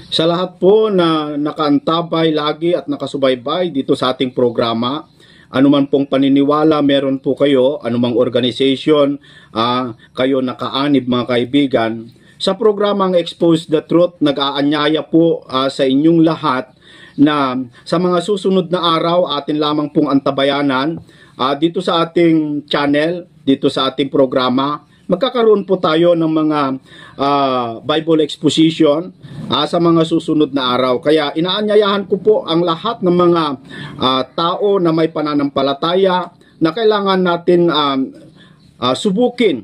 Sa lahat po na nakaantabay lagi at nakasubaybay dito sa ating programa, anuman pong paniniwala meron po kayo, anumang organization, kayo nakaanib mga kaibigan, sa programang Expose the Truth, nag-aanyaya po sa inyong lahat na sa mga susunod na araw atin lamang pong antabayanan dito sa ating channel, dito sa ating programa. Magkakaroon po tayo ng mga Bible exposition sa mga susunod na araw. Kaya inaanyayahan ko po ang lahat ng mga tao na may pananampalataya na kailangan natin subukin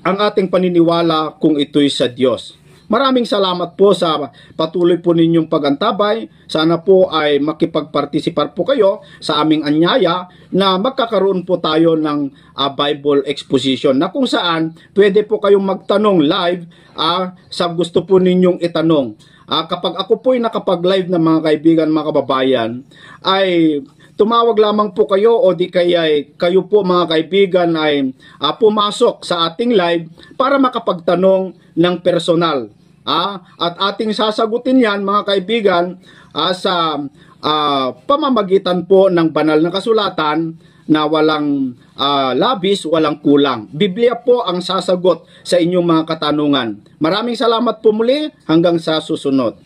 ang ating paniniwala kung ito'y sa Diyos. Maraming salamat po sa patuloy po ninyong pagantabay. Sana po ay makipagpartisipar po kayo sa aming anyaya na magkakaroon po tayo ng Bible exposition na kung saan pwede po kayong magtanong live sa gusto po ninyong itanong. Kapag ako po ay nakapag-live na mga kaibigan, mga kababayan, ay tumawag lamang po kayo o di kaya kayo po mga kaibigan ay pumasok sa ating live para makapagtanong ng personal. At ating sasagutin yan mga kaibigan sa pamamagitan po ng banal na kasulatan na walang labis, walang kulang. Biblia po ang sasagot sa inyong mga katanungan. Maraming salamat po muli, hanggang sa susunod.